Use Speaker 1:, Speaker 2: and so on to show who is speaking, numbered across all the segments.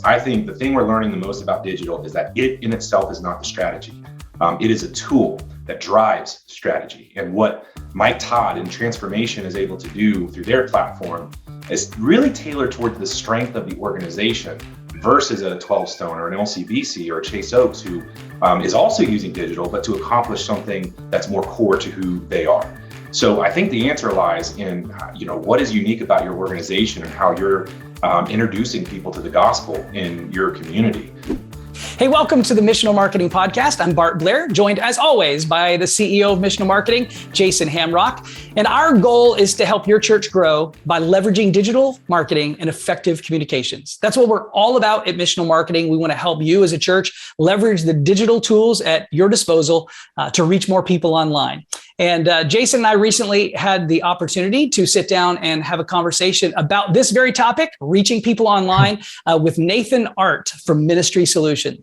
Speaker 1: I think the thing we're learning the most about digital is that it in itself is not the strategy. It is a tool that drives strategy. And what Mike Todd in Transformation is able to do through their platform is really tailored towards the strength of the organization versus a 12 Stone or an LCBC or a Chase Oaks who is also using digital, but to accomplish something that's more core to who they are. So I think the answer lies in, what is unique about your organization and how you're introducing people to the gospel in your community.
Speaker 2: Hey, welcome to the Missional Marketing Podcast. I'm Bart Blair, joined as always by the CEO of Missional Marketing, Jason Hamrock. And our goal is to help your church grow by leveraging digital marketing and effective communications. That's what we're all about at Missional Marketing. We want to help you as a church leverage the digital tools at your disposal to reach more people online. And Jason and I recently had the opportunity to sit down and have a conversation about this very topic, reaching people online, with Nathan Artt from Ministry Solutions.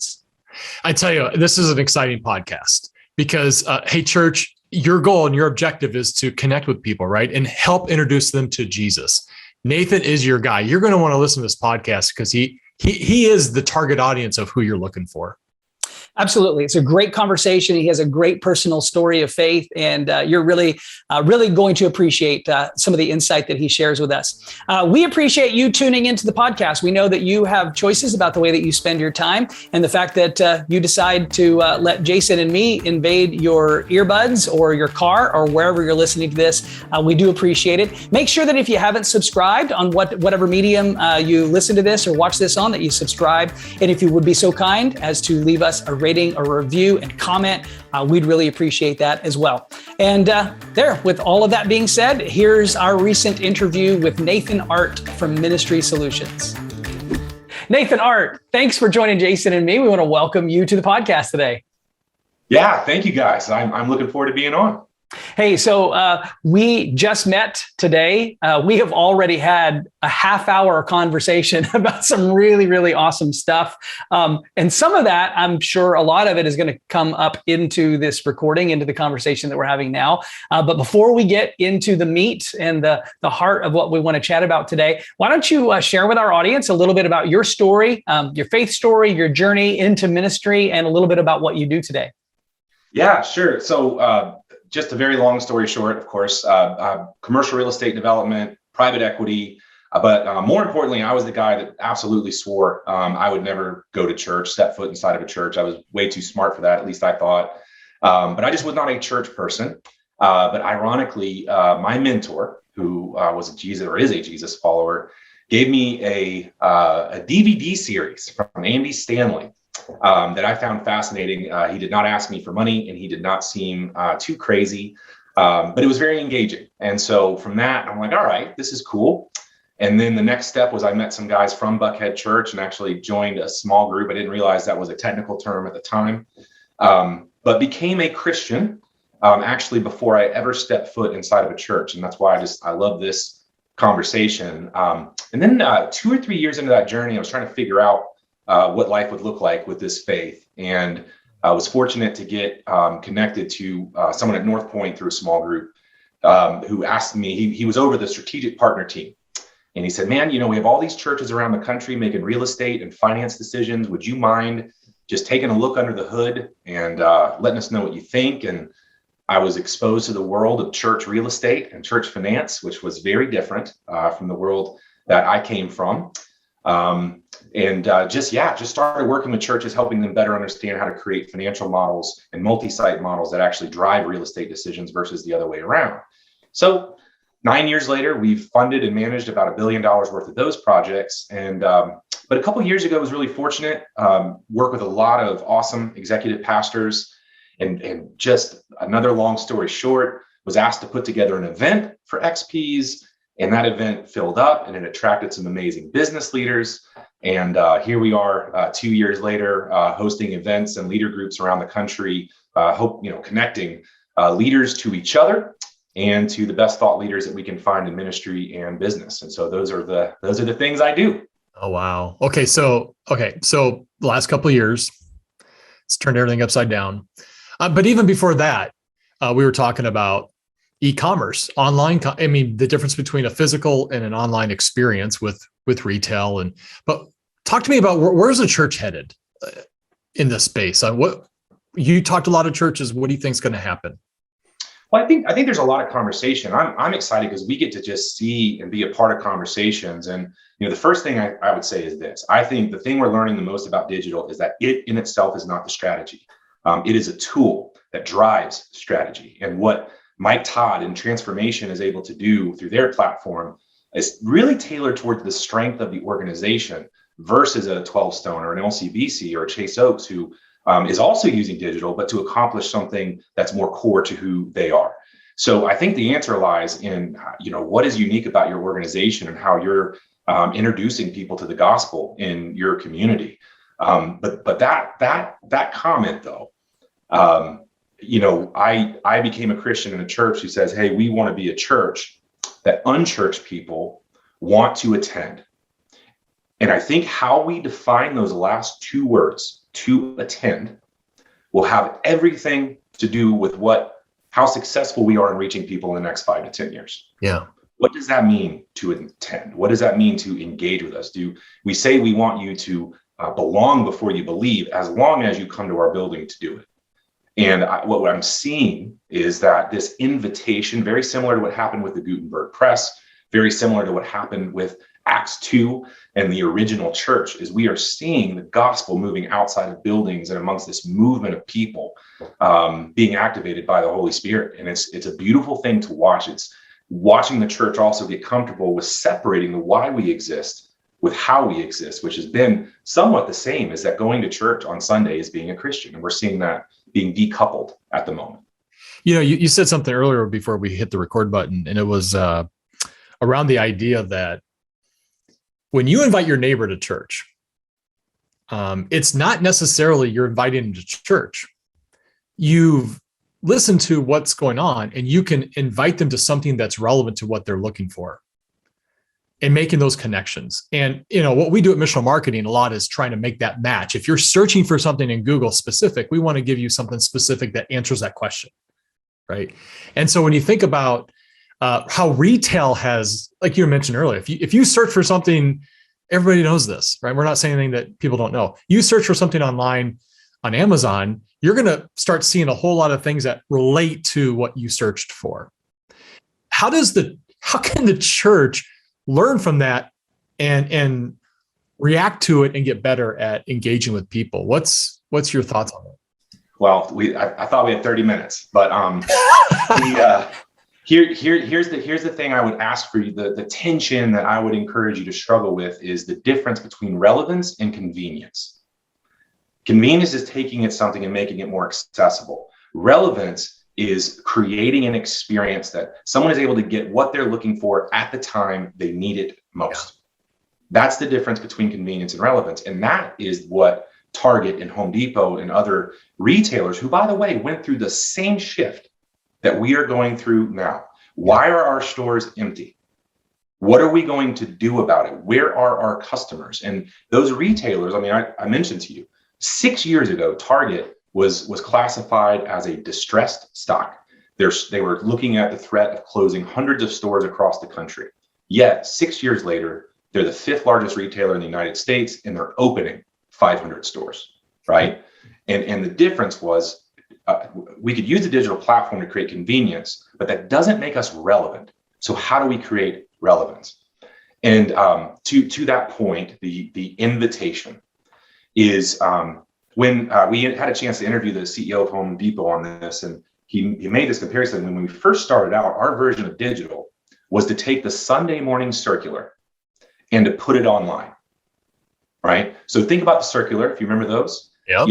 Speaker 3: I tell you, this is an exciting podcast because, hey, church, your goal and your objective is to connect with people, right? And help introduce them to Jesus. Nathan is your guy. You're going to want to listen to this podcast because he is the target audience of who you're looking for.
Speaker 2: Absolutely. It's a great conversation. He has a great personal story of faith, and you're really going to appreciate some of the insight that he shares with us. We appreciate you tuning into the podcast. We know that you have choices about the way that you spend your time, and the fact that you decide to let Jason and me invade your earbuds or your car or wherever you're listening to this. We do appreciate it. Make sure that if you haven't subscribed on whatever medium you listen to this or watch this on, that you subscribe. And if you would be so kind as to leave us a rating or review and comment, we'd really appreciate that as well. And with all of that being said, here's our recent interview with Nathan Artt from Ministry Solutions. Nathan Artt, thanks for joining Jason and me. We want to welcome you to the podcast today.
Speaker 1: Yeah, thank you guys. I'm looking forward to being on.
Speaker 2: Hey, so we just met today. We have already had a half-hour conversation about some really, really awesome stuff. And some of that, I'm sure a lot of it is going to come up into this recording, into the conversation that we're having now. But before we get into the meat and the heart of what we want to chat about today, why don't you share with our audience a little bit about your story, your faith story, your journey into ministry, and a little bit about what you do today?
Speaker 1: Yeah, sure. So just a very long story short, of course, commercial real estate development, private equity. But more importantly, I was the guy that absolutely swore I would never go to church, step foot inside of a church. I was way too smart for that, at least I thought. But I just was not a church person. But ironically, my mentor, who was a Jesus or is a Jesus follower, gave me a DVD series from Andy Stanley. That I found fascinating. He did not ask me for money, and he did not seem too crazy, but it was very engaging. And so from that, I'm like, all right, this is cool. And then the next step was I met some guys from Buckhead Church and actually joined a small group. I didn't realize that was a technical term at the time, but became a Christian actually before I ever stepped foot inside of a church. And that's why I love this conversation. And then 2 or 3 years into that journey, I was trying to figure out what life would look like with this faith. And I was fortunate to get connected to someone at North Point through a small group who asked me, he was over the strategic partner team. And he said, man, we have all these churches around the country making real estate and finance decisions. Would you mind just taking a look under the hood and letting us know what you think? And I was exposed to the world of church real estate and church finance, which was very different from the world that I came from. And just started working with churches, helping them better understand how to create financial models and multi-site models that actually drive real estate decisions versus the other way around. So 9 years later, we've funded and managed about $1 billion worth of those projects. And but a couple of years ago, I was really fortunate, work with a lot of awesome executive pastors, and just another long story short, was asked to put together an event for XPs. And that event filled up and it attracted some amazing business leaders. And here we are 2 years later, hosting events and leader groups around the country, connecting leaders to each other and to the best thought leaders that we can find in ministry and business. And so those are the things I do.
Speaker 3: Oh, wow. Okay. So the last couple of years, it's turned everything upside down. But even before that, we were talking about e-commerce, online. The difference between a physical and an online experience with retail. But Talk to me about where's the church headed in this space? What you talked to a lot of churches. What do you think is going to happen?
Speaker 1: Well, I think there's a lot of conversation. I'm excited because we get to just see and be a part of conversations. And the first thing I would say is this: I think the thing we're learning the most about digital is that it in itself is not the strategy. It is a tool that drives strategy. And what Mike Todd in Transformation is able to do through their platform is really tailored towards the strength of the organization versus a 12 Stone or an LCBC or a Chase Oaks who is also using digital, but to accomplish something that's more core to who they are. So I think the answer lies in, what is unique about your organization and how you're introducing people to the gospel in your community. But that comment though, I became a Christian in a church who says, hey, we want to be a church that unchurched people want to attend. And I think how we define those last two words, to attend, will have everything to do with how successful we are in reaching people in the next 5 to 10 years.
Speaker 3: Yeah.
Speaker 1: What does that mean to attend? What does that mean to engage with us? Do we say we want you to belong before you believe, as long as you come to our building to do it? And what I'm seeing is that this invitation, very similar to what happened with the Gutenberg Press, very similar to what happened with Acts 2 and the original church, is we are seeing the gospel moving outside of buildings and amongst this movement of people being activated by the Holy Spirit. And it's a beautiful thing to watch. It's watching the church also get comfortable with separating the why we exist with how we exist, which has been somewhat the same as that going to church on Sunday is being a Christian. And we're seeing that being decoupled at the moment.
Speaker 3: You said something earlier before we hit the record button, and it was around the idea that when you invite your neighbor to church, it's not necessarily you're inviting them to church. You've listened to what's going on, and you can invite them to something that's relevant to what they're looking for and making those connections. And, what we do at Missional Marketing a lot is trying to make that match. If you're searching for something in Google specific, we want to give you something specific that answers that question, right? And so when you think about how retail has, like you mentioned earlier, if you search for something, everybody knows this, right? We're not saying anything that people don't know. You search for something online on Amazon, you're going to start seeing a whole lot of things that relate to what you searched for. How can the church learn from that and react to it and get better at engaging with people? What's your thoughts on it?
Speaker 1: Well, I thought we had 30 minutes, but here's the thing I would ask for you. The tension that I would encourage you to struggle with is the difference between relevance and convenience. Convenience is taking something and making it more accessible. Relevance is creating an experience that someone is able to get what they're looking for at the time they need it most. Yeah. That's the difference between convenience and relevance. And that is what Target and Home Depot and other retailers, who, by the way, went through the same shift that we are going through now. Why are our stores empty? What are we going to do about it? Where are our customers? And those retailers, I mentioned to you, 6 years ago, Target was classified as a distressed stock. They were looking at the threat of closing hundreds of stores across the country. Yet 6 years later, they're the 5th largest retailer in the United States, and they're opening 500 stores, right? And the difference was we could use the digital platform to create convenience, but that doesn't make us relevant. So how do we create relevance? And to that point, the invitation is when we had a chance to interview the CEO of Home Depot on this, and he made this comparison. When we first started out, our version of digital was to take the Sunday morning circular and to put it online, right? So think about the circular, if you remember those. Yep.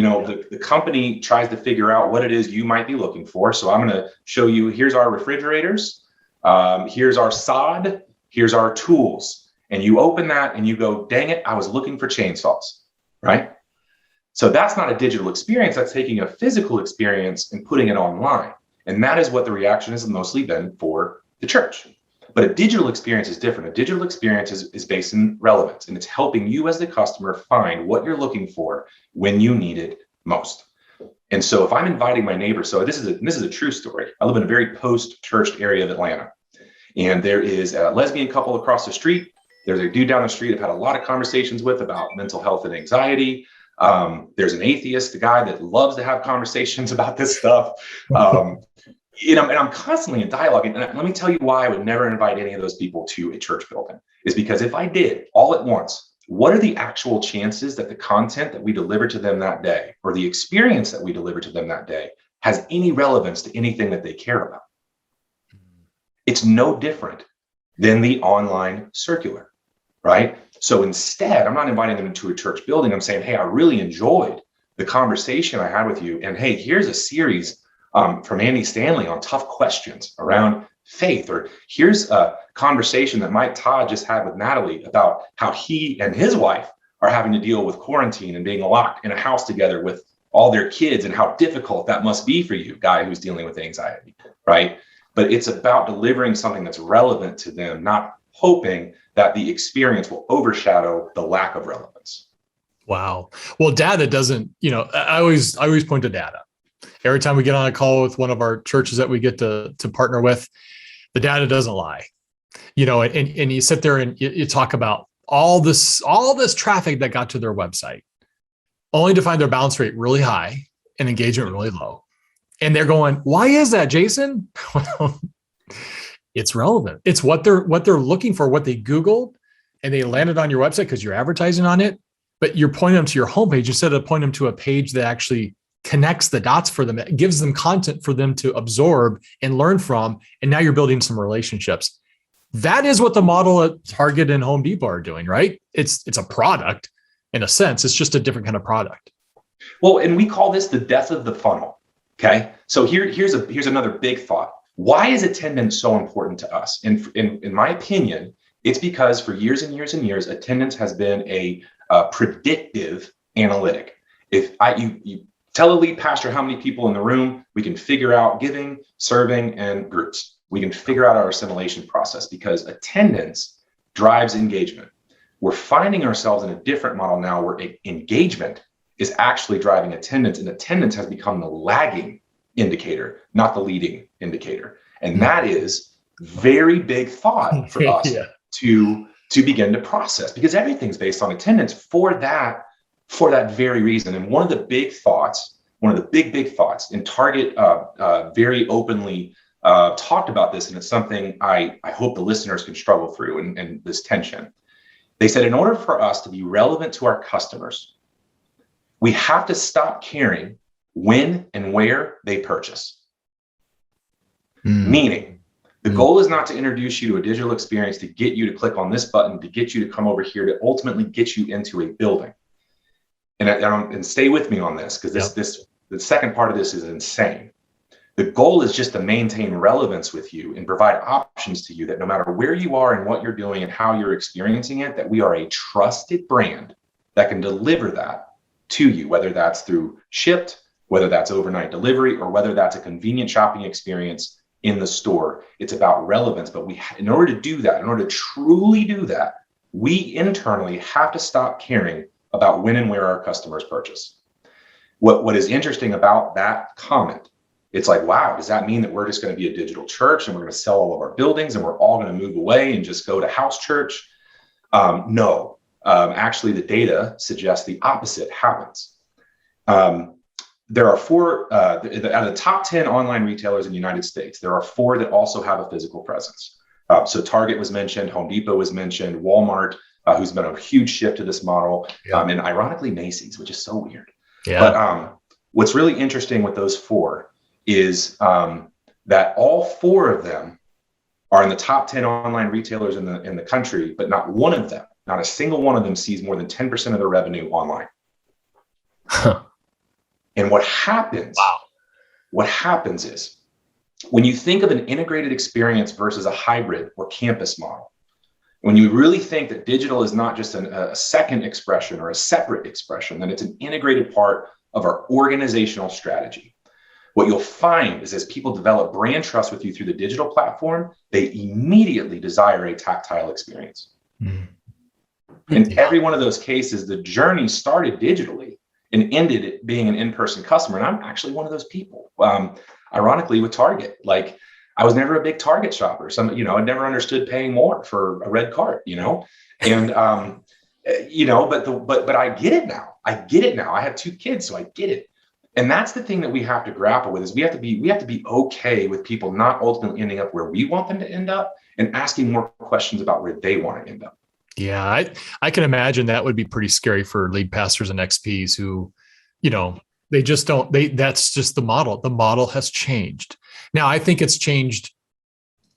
Speaker 1: The company tries to figure out what it is you might be looking for. So I'm going to show you, here's our refrigerators, here's our sod, here's our tools. And you open that and you go, dang it, I was looking for chainsaws, right? So that's not a digital experience. That's taking a physical experience and putting it online. And that is what the reaction has mostly been for the church. But a digital experience is different. A digital experience is based in relevance, and it's helping you as the customer find what you're looking for when you need it most. And so if I'm inviting my neighbor, so this is a true story. I live in a very post-church area of Atlanta, and there is a lesbian couple across the street. There's a dude down the street I've had a lot of conversations with about mental health and anxiety. There's an atheist, a guy that loves to have conversations about this stuff. And I'm constantly in dialogue. And let me tell you why I would never invite any of those people to a church building, is because if I did all at once, what are the actual chances that the content that we deliver to them that day, or the experience that we deliver to them that day, has any relevance to anything that they care about? It's no different than the online circular, right? So instead, I'm not inviting them into a church building. I'm saying, hey, I really enjoyed the conversation I had with you. And hey, here's a series from Andy Stanley on tough questions around faith, or here's a conversation that Mike Todd just had with Natalie about how he and his wife are having to deal with quarantine and being locked in a house together with all their kids, and how difficult that must be for you, guy who's dealing with anxiety, right? But it's about delivering something that's relevant to them, not hoping that the experience will overshadow the lack of relevance.
Speaker 3: Wow. Well, data doesn't, I always point to data. Every time we get on a call with one of our churches that we get to partner with, the data doesn't lie. And you sit there and you talk about all this traffic that got to their website, only to find their bounce rate really high and engagement really low. And they're going, why is that, Jason? Well, it's relevant. It's what they're looking for, what they Googled, and they landed on your website because you're advertising on it. But you're pointing them to your homepage instead of pointing them to a page that actually connects the dots for them. It gives them content for them to absorb and learn from. And now you're building some relationships. That is what the model at Target and Home Depot are doing, right? It's a product in a sense. It's just a different kind of product.
Speaker 1: Well, and we call this the death of the funnel. Okay. So here's another big thought. Why is attendance so important to us? In my opinion, it's because for years and years and years, attendance has been a predictive analytic. If you tell a lead pastor how many people in the room, we can figure out giving, serving, and groups. We can figure out our assimilation process because attendance drives engagement. We're finding ourselves in a different model now where engagement is actually driving attendance, and attendance has become the lagging indicator, not the leading indicator. And that is very big thought for us to begin to process, because everything's based on attendance for that very reason. And one of the big thoughts, big thoughts, and Target very openly talked about this, and it's something I hope the listeners can struggle through and this tension. They said, in order for us to be relevant to our customers, we have to stop caring when and where they purchase. Meaning, the goal is not to introduce you to a digital experience to get you to click on this button, to get you to come over here, to ultimately get you into a building. And stay with me on this, because the second part of this is insane. The goal is just to maintain relevance with you and provide options to you that no matter where you are and what you're doing and how you're experiencing it, that we are a trusted brand that can deliver that to you, whether that's through shipped, whether that's overnight delivery, or whether that's a convenient shopping experience in the store. It's about relevance. But in order to do that, in order to truly do that, we internally have to stop caring about when and where our customers purchase. What is interesting about that comment, it's like, wow, does that mean that we're just going to be a digital church and we're going to sell all of our buildings and we're all going to move away and just go to house church? No. Actually, the data suggests the opposite happens. There are 4 out of the top 10 online retailers in the United States. There are 4 that also have a physical presence. So Target was mentioned, Home Depot was mentioned, Walmart, who's been a huge shift to this model, and ironically Macy's, which is so weird. But what's really interesting with those 4 is that all 4 of them are in the top 10 online retailers in the country, but not one of them, not a single one of them, sees more than 10% of their revenue online. And what happens is, when you think of an integrated experience versus a hybrid or campus model, when you really think that digital is not just a second expression or a separate expression, then it's an integrated part of our organizational strategy. What you'll find is as people develop brand trust with you through the digital platform, they immediately desire a tactile experience. In every one of those cases, the journey started digitally and ended it being an in-person customer. And I'm actually one of those people. Ironically, with Target, like I was never a big Target shopper. I never understood paying more for a red cart, And, but I get it now. I have 2 kids, so I get it. And that's the thing that we have to grapple with, is we have to be okay with people not ultimately ending up where we want them to end up, and asking more questions about where they want to end up.
Speaker 3: Yeah, I can imagine that would be pretty scary for lead pastors and XPs who, they just don't, that's just the model. The model has changed. Now, I think it's changed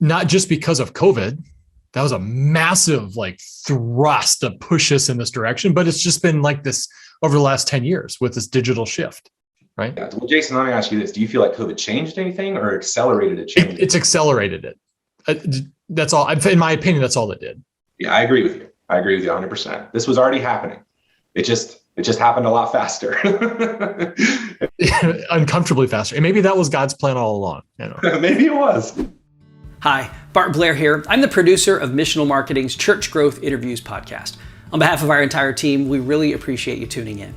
Speaker 3: not just because of COVID. That was a massive thrust to push us in this direction, but it's just been like this over the last 10 years with this digital shift, right?
Speaker 1: Yeah. Well, Jason, let me ask you this. Do you feel like COVID changed anything or accelerated a change?
Speaker 3: It's accelerated it. That's all. In my opinion, that's all it did.
Speaker 1: Yeah, I agree with you. 100%. This was already happening. It just happened a lot faster.
Speaker 3: Uncomfortably faster. And maybe that was God's plan all along.
Speaker 1: Maybe it was.
Speaker 2: Hi, Bart Blair here. I'm the producer of Missional Marketing's Church Growth Interviews podcast. On behalf of our entire team, we really appreciate you tuning in.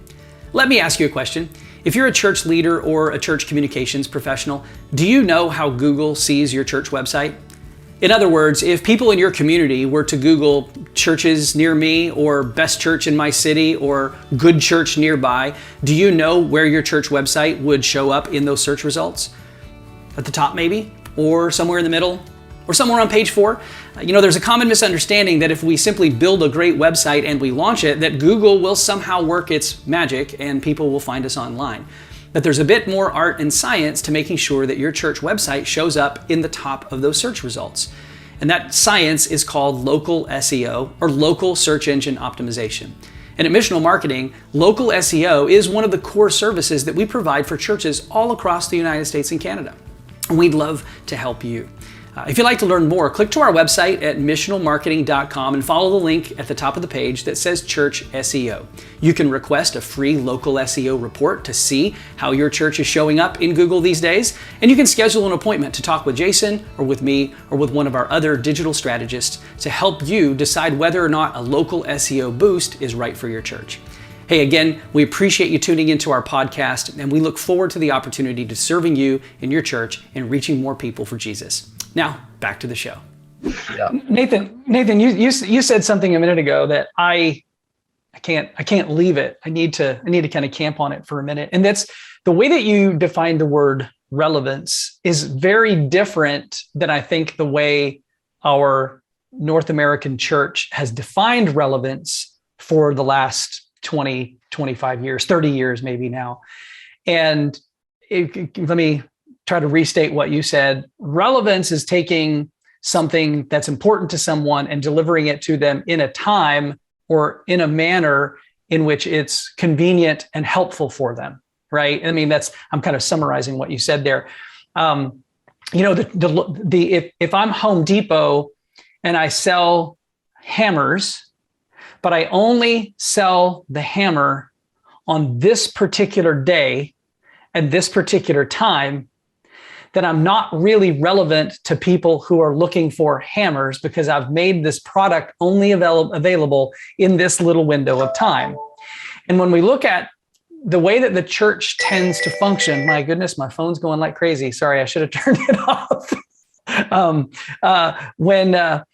Speaker 2: Let me ask you a question. If you're a church leader or a church communications professional, do you know how Google sees your church website? In other words, if people in your community were to Google churches near me, or best church in my city, or good church nearby, do you know where your church website would show up in those search results? At the top maybe, or somewhere in the middle, or somewhere on page 4? There's a common misunderstanding that if we simply build a great website and we launch it, that Google will somehow work its magic and people will find us online. But there's a bit more art and science to making sure that your church website shows up in the top of those search results. And that science is called local SEO, or local search engine optimization. And at Missional Marketing, local SEO is one of the core services that we provide for churches all across the United States and Canada. And we'd love to help you. If you'd like to learn more, click to our website at missionalmarketing.com and follow the link at the top of the page that says Church SEO. You can request a free local SEO report to see how your church is showing up in Google these days, and you can schedule an appointment to talk with Jason or with me or with one of our other digital strategists to help you decide whether or not a local SEO boost is right for your church. Hey, again, we appreciate you tuning into our podcast, and we look forward to the opportunity to serving you in your church and reaching more people for Jesus. Now, back to the show.
Speaker 3: Yeah.
Speaker 2: Nathan, you said something a minute ago that I can't leave it. I need to kind of camp on it for a minute. And that's the way that you define the word relevance is very different than I think the way our North American church has defined relevance for the last 20, 25 years, 30 years maybe now. And let me try to restate what you said. Relevance is taking something that's important to someone and delivering it to them in a time or in a manner in which it's convenient and helpful for them, right? I mean, I'm kind of summarizing what you said there. If I'm Home Depot and I sell hammers, but I only sell the hammer on this particular day at this particular time, then I'm not really relevant to people who are looking for hammers because I've made this product only available in this little window of time. And when we look at the way that the church tends to function, my goodness, my phone's going like crazy. Sorry, I should have turned it off. When the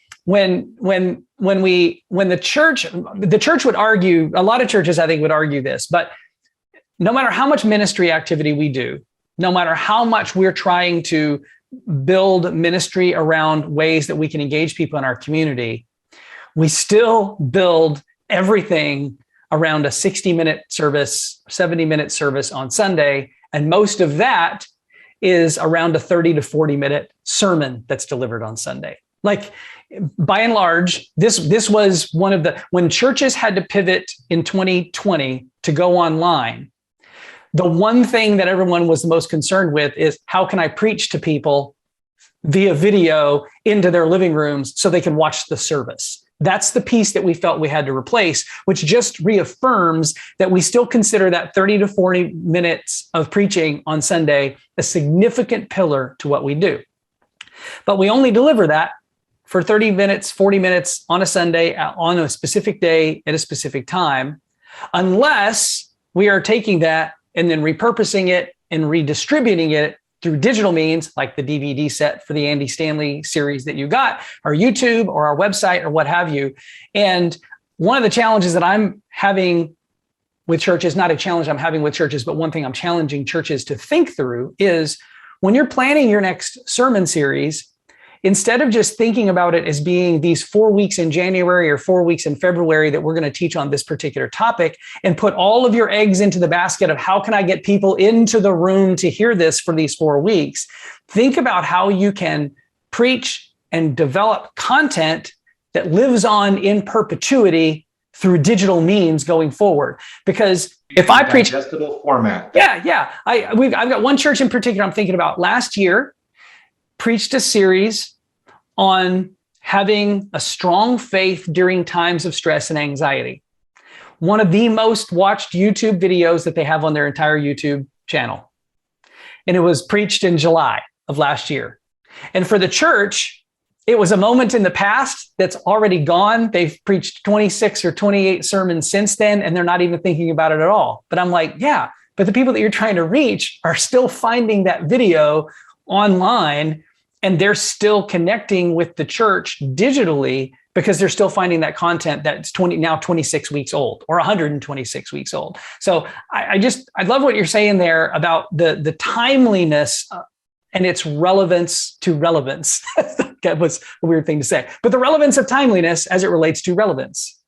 Speaker 2: church would argue, a lot of churches I think would argue this, but no matter how much ministry activity we do, no matter how much we're trying to build ministry around ways that we can engage people in our community, we still build everything around a 60-minute service, 70-minute service on Sunday. And most of that is around a 30 to 40-minute sermon that's delivered on Sunday. Like, by and large, this was one of when churches had to pivot in 2020 to go online. The one thing that everyone was the most concerned with is, how can I preach to people via video into their living rooms so they can watch the service? That's the piece that we felt we had to replace, which just reaffirms that we still consider that 30 to 40 minutes of preaching on Sunday a significant pillar to what we do. But we only deliver that for 30 minutes, 40 minutes on a Sunday, on a specific day at a specific time, unless we are taking that and then repurposing it and redistributing it through digital means, like the DVD set for the Andy Stanley series that you got, or YouTube or our website or what have you. And one of the challenges that I'm having with churches, not a challenge I'm having with churches, but one thing I'm challenging churches to think through is when you're planning your next sermon series, instead of just thinking about it as being these 4 weeks in January or 4 weeks in February that we're going to teach on this particular topic, and put all of your eggs into the basket of how can I get people into the room to hear this for these 4 weeks, think about how you can preach and develop content that lives on in perpetuity through digital means going forward. Because if I preach
Speaker 1: digestible format.
Speaker 2: Yeah. I've got one church in particular I'm thinking about. Last year, preached a series on having a strong faith during times of stress and anxiety. One of the most watched YouTube videos that they have on their entire YouTube channel. And it was preached in July of last year. And for the church, it was a moment in the past that's already gone. They've preached 26 or 28 sermons since then, and they're not even thinking about it at all. But I'm like, yeah, but the people that you're trying to reach are still finding that video online, and they're still connecting with the church digitally because they're still finding that content that's 26 weeks old or 126 weeks old. So I love what you're saying there about the timeliness and its relevance to relevance. That was a weird thing to say, but the relevance of timeliness as it relates to relevance.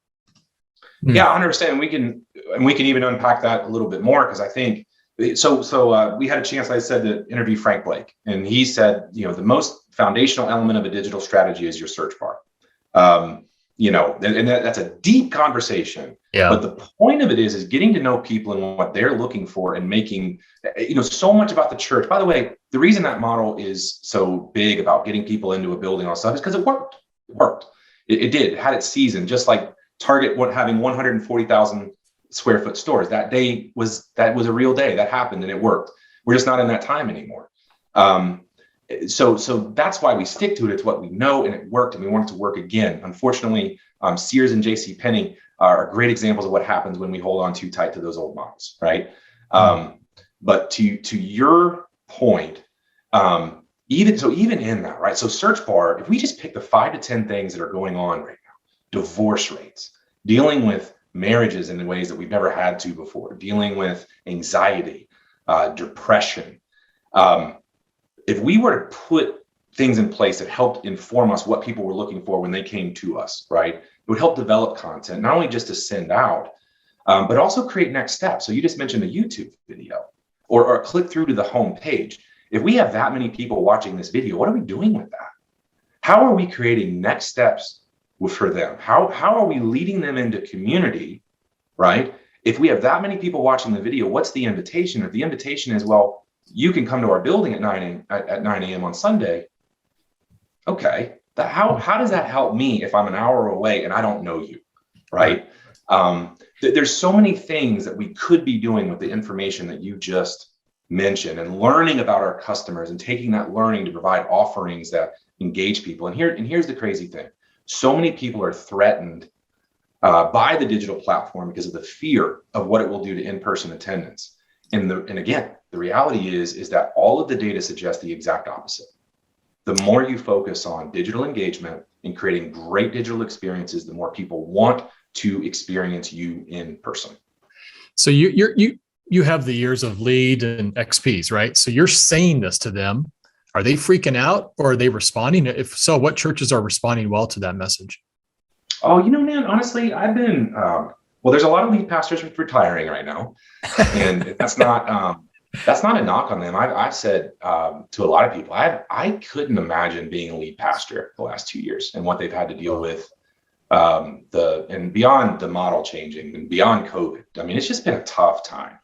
Speaker 1: Yeah, 100%. We can even unpack that a little bit more, because I think so we had a chance, like I said, to interview Frank Blake, and he said, the most foundational element of a digital strategy is your search bar. That's a deep conversation.
Speaker 3: Yeah.
Speaker 1: But the point of it is getting to know people and what they're looking for, and making, so much about the church. By the way, the reason that model is so big about getting people into a building on stuff is because it worked. It did. It had its season, just like Target having 140,000 square foot stores. That was a real day. That happened and it worked. We're just not in that time anymore. So that's why we stick to it. It's what we know, and it worked, and we want it to work again. Unfortunately, Sears and JCPenney are great examples of what happens when we hold on too tight to those old models, right? But to your point, even in that, right? So search bar, if we just pick the 5 to 10 things that are going on right now: divorce rates, dealing with marriages in ways that we've never had to before, dealing with anxiety, depression. If we were to put things in place that helped inform us what people were looking for when they came to us, right? It would help develop content, not only just to send out, but also create next steps. So you just mentioned a YouTube video or click through to the home page. If we have that many people watching this video, what are we doing with that? How are we creating next steps for them? How are we leading them into community, right? If we have that many people watching the video, what's the invitation? If the invitation is, well, you can come to our building at 9 a.m. on Sunday. Okay, how does that help me if I'm an hour away and I don't know you, right? There's so many things that we could be doing with the information that you just mentioned, and learning about our customers and taking that learning to provide offerings that engage people. And here's the crazy thing. So many people are threatened by the digital platform because of the fear of what it will do to in-person attendance. And again, the reality is that all of the data suggests the exact opposite. The more you focus on digital engagement and creating great digital experiences, the more people want to experience you in person. So
Speaker 3: you have the years of lead and XPs, right? So you're saying this to them. Are they freaking out, or are they responding? If so, what churches are responding well to that message?
Speaker 1: Oh, man, honestly, I've been, there's a lot of lead pastors retiring right now, and that's not a knock on them. I've said to a lot of people, I couldn't imagine being a lead pastor the last 2 years and what they've had to deal with, and beyond the model changing and beyond COVID. I mean, it's just been a tough time.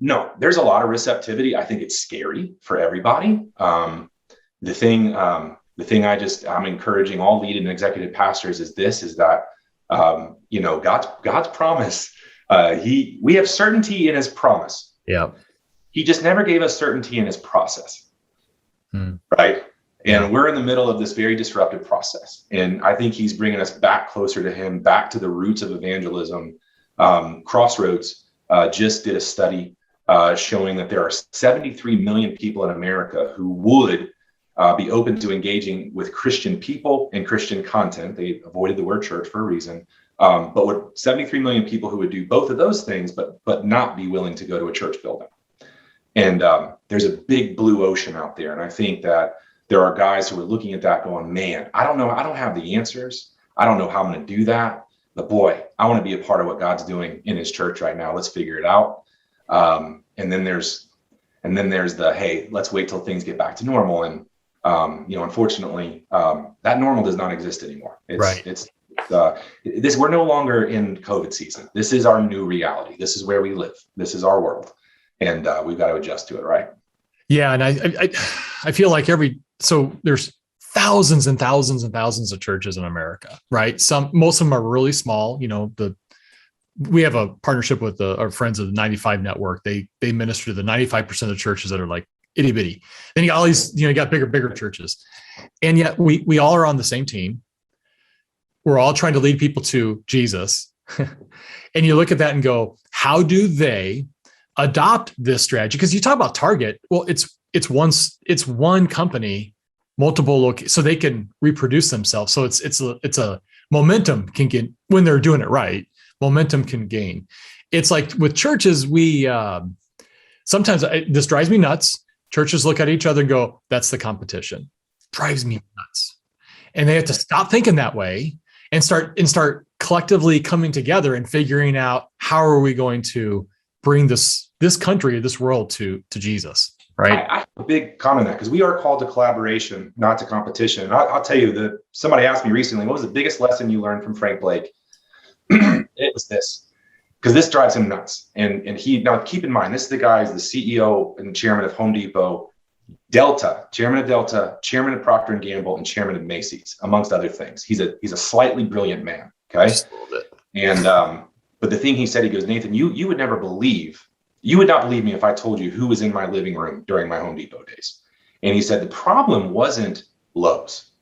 Speaker 1: No, there's a lot of receptivity. I think it's scary for everybody. The thing I'm encouraging all lead and executive pastors is that, God's promise, we have certainty in his promise.
Speaker 3: Yeah.
Speaker 1: He just never gave us certainty in his process. Right. And we're in the middle of this very disruptive process. And I think he's bringing us back closer to him, back to the roots of evangelism. Crossroads just did a study showing that there are 73 million people in America who would be open to engaging with Christian people and Christian content. They avoided the word church for a reason. But with 73 million people who would do both of those things, but not be willing to go to a church building. And there's a big blue ocean out there. And I think that there are guys who are looking at that going, man, I don't know. I don't have the answers. I don't know how I'm going to do that. But boy, I want to be a part of what God's doing in his church right now. Let's figure it out. And then there's the, hey, let's wait till things get back to normal. And, unfortunately, that normal does not exist anymore. We're no longer in COVID season. This is our new reality. This is where we live. This is our world. And we've got to adjust to it, right? Yeah.
Speaker 3: And I feel like so there's thousands and thousands and thousands of churches in America, right? Most of them are really small. We have a partnership with our friends of the 95 network. They minister to the 95% of churches that are like itty bitty. Then you got all these, you got bigger churches. And yet we all are on the same team. We're all trying to lead people to Jesus. And you look at that and go, how do they adopt this strategy? Because you talk about Target. Well, it's one company, multiple locations, so they can reproduce themselves. So it's a momentum can get, when they're doing it right, momentum can gain. It's like with churches, we sometimes this drives me nuts. Churches look at each other and go, that's the competition. Drives me nuts. And they have to stop thinking that way and start collectively coming together and figuring out how are we going to bring this country, this world to Jesus, right?
Speaker 1: I have a big comment on that because we are called to collaboration, not to competition. And I'll tell you that somebody asked me recently, what was the biggest lesson you learned from Frank Blake? It was this, because this drives him nuts. And now keep in mind, this is the guy who's the CEO and chairman of Home Depot, chairman of Procter & Gamble, and chairman of Macy's, amongst other things. He's a slightly brilliant man. Okay.
Speaker 3: Just a little bit.
Speaker 1: And, but the thing he said, he goes, Nathan, you would not believe me if I told you who was in my living room during my Home Depot days. And he said, the problem wasn't Lowe's.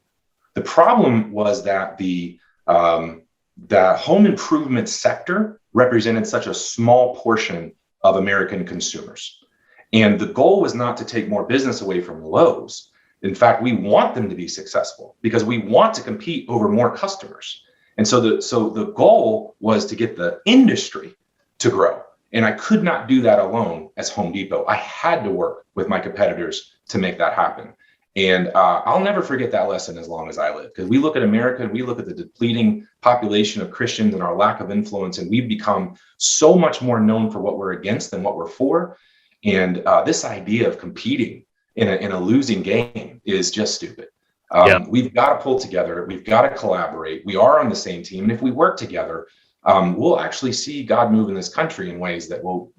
Speaker 1: The problem was that the home improvement sector represented such a small portion of American consumers. And the goal was not to take more business away from Lowe's. In fact, we want them to be successful because we want to compete over more customers. And so the goal was to get the industry to grow. And I could not do that alone as Home Depot. I had to work with my competitors to make that happen. And I'll never forget that lesson as long as I live, because we look at America and we look at the depleting population of Christians and our lack of influence, and we've become so much more known for what we're against than what we're for. And this idea of competing in a losing game is just stupid. We've got to pull together. We've got to collaborate. We are on the same team. And if we work together, we'll actually see God move in this country in ways that will,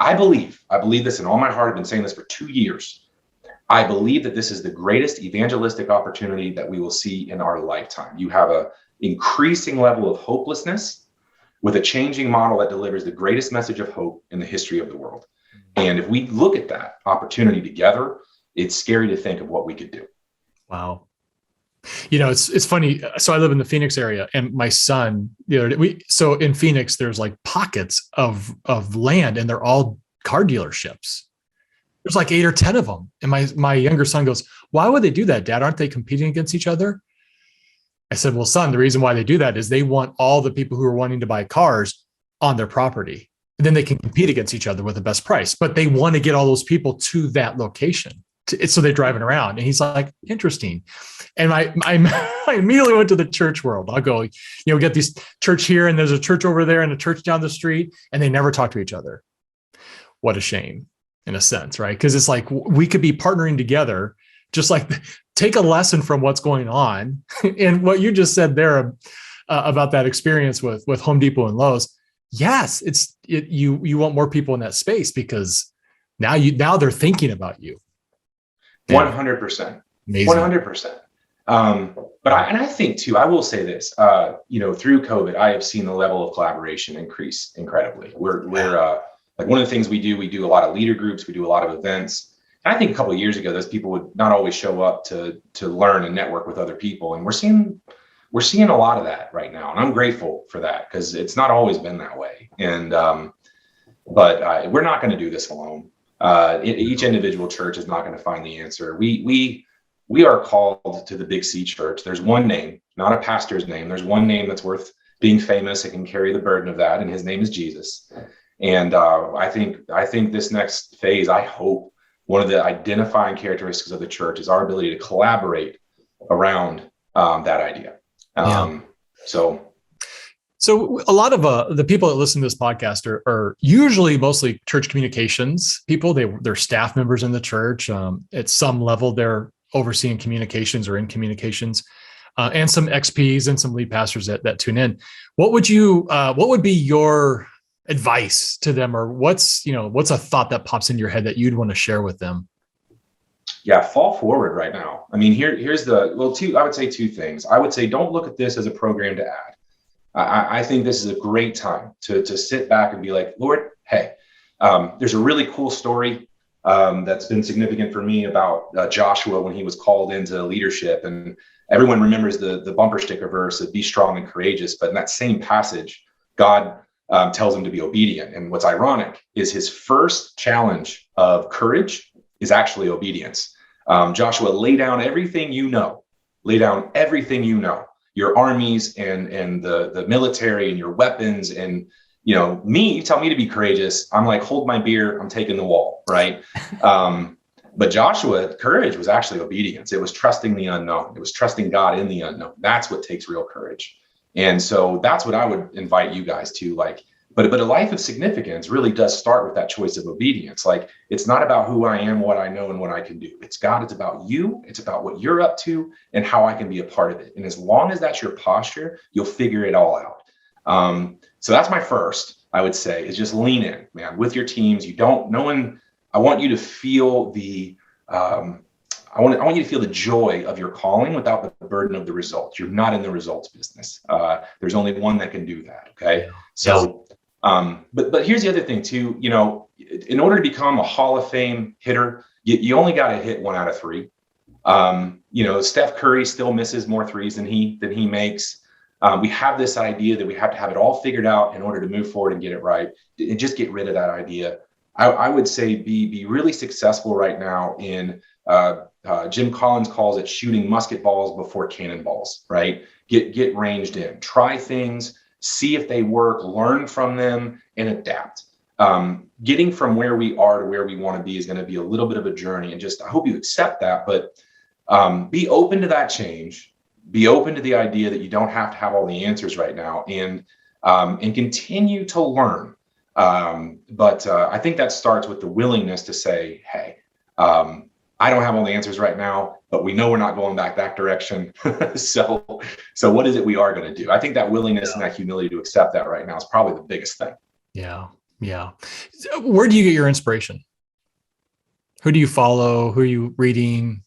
Speaker 1: I believe this in all my heart. I've been saying this for 2 years. I believe that this is the greatest evangelistic opportunity that we will see in our lifetime. You have an increasing level of hopelessness with a changing model that delivers the greatest message of hope in the history of the world. And if we look at that opportunity together, it's scary to think of what we could do.
Speaker 3: Wow. It's funny. So I live in the Phoenix area, and my son, so in Phoenix, there's like pockets of land, and they're all car dealerships. There's like 8 or 10 of them. And my younger son goes, why would they do that, Dad? Aren't they competing against each other? I said, well, son, the reason why they do that is they want all the people who are wanting to buy cars on their property. And then they can compete against each other with the best price. But they want to get all those people to that location. So they're driving around. And he's like, interesting. And I immediately went to the church world. I'll go, get this church here, and there's a church over there and a church down the street, and they never talk to each other. What a shame, in a sense, right? Because it's like we could be partnering together, just like take a lesson from what's going on. And what you just said there about that experience with Home Depot and Lowe's. Yes, you want more people in that space because now they're thinking about you.
Speaker 1: 100%.
Speaker 3: Amazing.
Speaker 1: 100%. But I think too, I will say this, through COVID, I have seen the level of collaboration increase incredibly. We're like one of the things we do a lot of leader groups, we do a lot of events. And I think a couple of years ago, those people would not always show up to learn and network with other people. And we're seeing a lot of that right now. And I'm grateful for that because it's not always been that way. And But we're not going to do this alone. Each individual church is not going to find the answer. We are called to the Big C Church. There's one name, not a pastor's name. There's one name that's worth being famous and can carry the burden of that, and his name is Jesus. And I think this next phase, I hope one of the identifying characteristics of the church is our ability to collaborate around that idea.
Speaker 3: So a lot of the people that listen to this podcast are usually mostly church communications people. They're staff members in the church. At some level, they're overseeing communications or in communications, and some XPs and some lead pastors that tune in. What would be your advice to them, or what's a thought that pops in your head that you'd want to share with them?
Speaker 1: Yeah, fall forward right now. I mean, here's I would say two things. I would say, don't look at this as a program to add. I think this is a great time to sit back and be like, Lord, hey, there's a really cool story that's been significant for me about Joshua when he was called into leadership. And everyone remembers the bumper sticker verse of be strong and courageous. But in that same passage, God tells him to be obedient. And what's ironic is his first challenge of courage is actually obedience. Joshua, lay down everything you know. Lay down everything you know. Your armies and the military and your weapons and, you tell me to be courageous. I'm like, hold my beer. I'm taking the wall. Right. But Joshua, courage was actually obedience. It was trusting the unknown. It was trusting God in the unknown. That's what takes real courage. And so that's what I would invite you guys to, but a life of significance really does start with that choice of obedience. It's not about who I am, what I know, and what I can do. It's God. It's about you. It's about what you're up to and how I can be a part of it. And as long as that's your posture, you'll figure it all out. So that's my first, I would say, is just lean in, man, with your teams. I want you to feel I want you to feel the joy of your calling without the burden of the results. You're not in the results business. There's only one that can do that. Okay. So, but here's the other thing too, in order to become a Hall of Fame hitter, you only got to hit 1 out of 3. Steph Curry still misses more threes than he makes. We have this idea that we have to have it all figured out in order to move forward and get it right, and just get rid of that idea. I would say be really successful right now in Jim Collins calls it shooting musket balls before cannonballs, right? Get ranged in, try things, see if they work, learn from them, and adapt. Getting from where we are to where we want to be is going to be a little bit of a journey, and I hope you accept that, but be open to that change. Be open to the idea that you don't have to have all the answers right now, and continue to learn. But I think that starts with the willingness to say, hey, I don't have all the answers right now, but we know we're not going back that direction. So what is it we are going to do? I think that willingness and that humility to accept that right now is probably the biggest thing. Yeah. Where do you get your inspiration? Who do you follow? Who are you reading?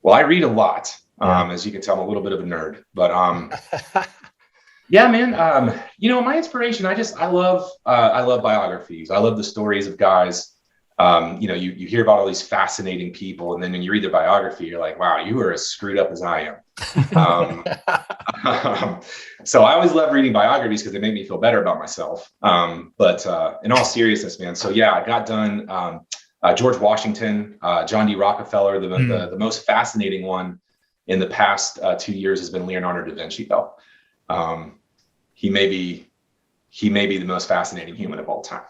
Speaker 1: Well, I read a lot. As you can tell, I'm a little bit of a nerd, but yeah, man. My inspiration, I love biographies. I love the stories of guys. You hear about all these fascinating people, and then when you read their biography, you're like, wow, you are as screwed up as I am. So I always love reading biographies because they make me feel better about myself. But in all seriousness, man. So yeah, I got done George Washington, John D. Rockefeller. The most fascinating one in the past 2 years has been Leonardo da Vinci, though. He may be the most fascinating human of all time.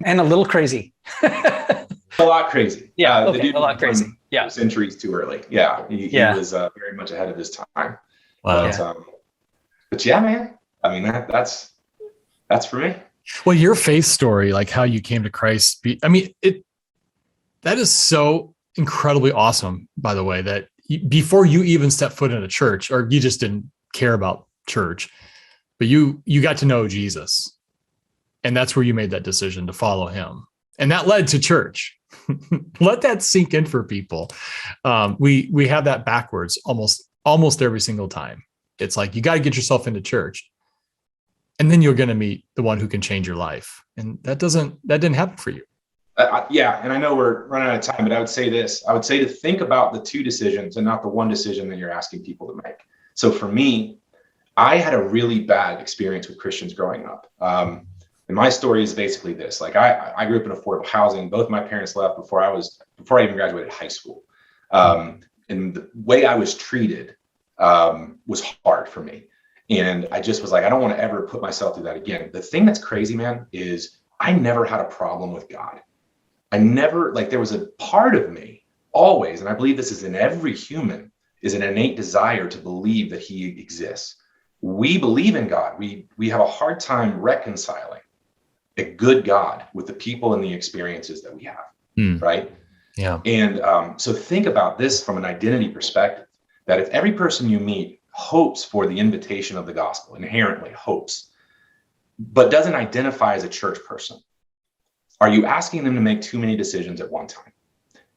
Speaker 1: And a little crazy. A lot crazy. Yeah, okay, the dude a lot crazy. Yeah, centuries too early. Yeah, he was very much ahead of his time. Wow. But yeah, man. I mean, that's for me. Well, your faith story, like how you came to Christ, that is so incredibly awesome. By the way, that before you even stepped foot in a church, or you just didn't care about church, but you got to know Jesus. And that's where you made that decision to follow him. And that led to church. Let that sink in for people. We have that backwards almost every single time. It's like, you got to get yourself into church, and then you're going to meet the one who can change your life. And that didn't happen for you. Yeah. And I know we're running out of time, but I would say this. I would say to think about the 2 decisions and not the 1 decision that you're asking people to make. So for me, I had a really bad experience with Christians growing up. And my story is basically this. Like I grew up in affordable housing. Both my parents left before I even graduated high school. And the way I was treated was hard for me. And I just was like, I don't want to ever put myself through that again. The thing that's crazy, man, is I never had a problem with God. I never, like, there was a part of me always, and I believe this is in every human, is an innate desire to believe that he exists. We believe in God. We have a hard time reconciling a good God with the people and the experiences that we have, right?
Speaker 3: Yeah.
Speaker 1: And so think about this from an identity perspective, that if every person you meet hopes for the invitation of the gospel, inherently hopes, but doesn't identify as a church person, are you asking them to make too many decisions at one time?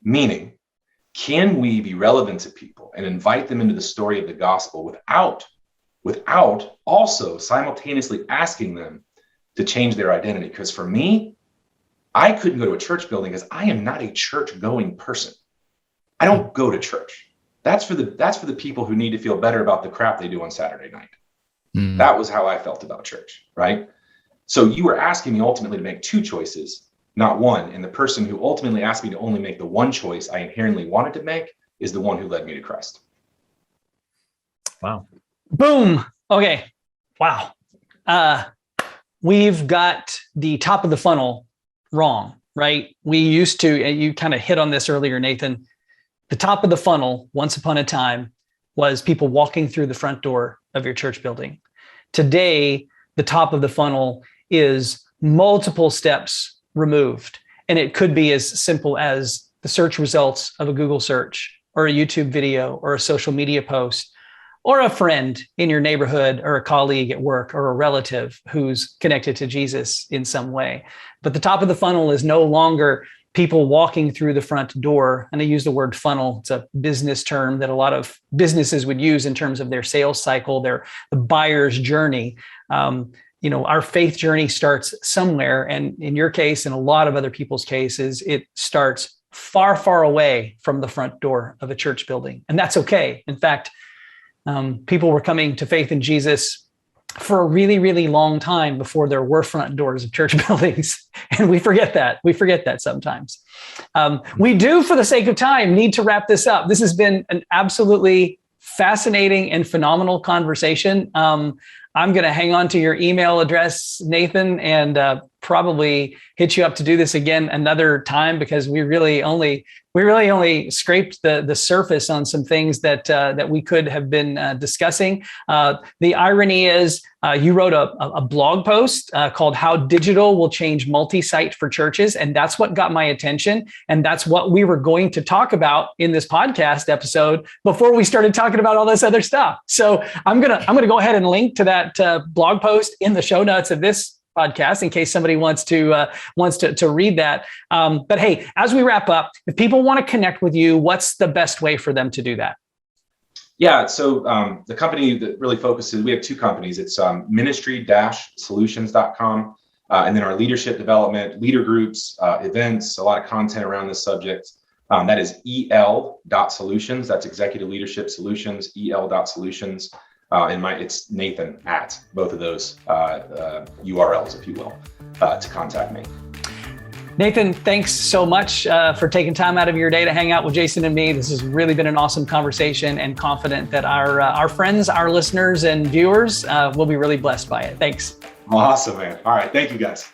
Speaker 1: Meaning, can we be relevant to people and invite them into the story of the gospel without also simultaneously asking them to change their identity? Because for me, I couldn't go to a church building because I am not a church going person. I don't go to church. That's for the people who need to feel better about the crap they do on Saturday night. That was how I felt about church, right? So you were asking me ultimately to make two choices, not one. And the person who ultimately asked me to only make the one choice I inherently wanted to make is the one who led me to Christ.
Speaker 3: Wow.
Speaker 2: Boom. Okay. Wow. We've got the top of the funnel wrong, right? We used to, and you kind of hit on this earlier, Nathan, the top of the funnel once upon a time was people walking through the front door of your church building. Today, the top of the funnel is multiple steps removed. And it could be as simple as the search results of a Google search or a YouTube video or a social media post, or a friend in your neighborhood or a colleague at work or a relative who's connected to Jesus in some way. But the top of the funnel is no longer people walking through the front door. And I use the word funnel. It's a business term that a lot of businesses would use in terms of their sales cycle, the buyer's journey. Our faith journey starts somewhere. And in your case, and a lot of other people's cases, it starts far, far away from the front door of a church building. And that's okay. In fact, people were coming to faith in Jesus for a really, really long time before there were front doors of church buildings. And we forget that. We forget that sometimes. We do, for the sake of time, need to wrap this up. This has been an absolutely fascinating and phenomenal conversation. I'm going to hang on to your email address, Nathan, and probably hit you up to do this again another time, because we really only scraped the surface on some things that we could have been discussing. The irony is you wrote a blog post called "How Digital Will Change Multi-Site for Churches," and that's what got my attention, and that's what we were going to talk about in this podcast episode before we started talking about all this other stuff. So I'm gonna go ahead and link to that blog post in the show notes of this podcast in case somebody wants to read that. But hey, as we wrap up, if people want to connect with you, what's the best way for them to do that?
Speaker 1: Yeah, so the company that really focuses, we have two companies. It's ministry-solutions.com, and then our leadership development, leader groups, events, a lot of content around this subject. That is el.solutions. That's Executive Leadership Solutions, el.solutions. And it's Nathan at both of those URLs, if you will, to contact me.
Speaker 2: Nathan, thanks so much for taking time out of your day to hang out with Jason and me. This has really been an awesome conversation, and confident that our friends, our listeners and viewers will be really blessed by it. Thanks.
Speaker 1: Awesome, man. All right. Thank you, guys.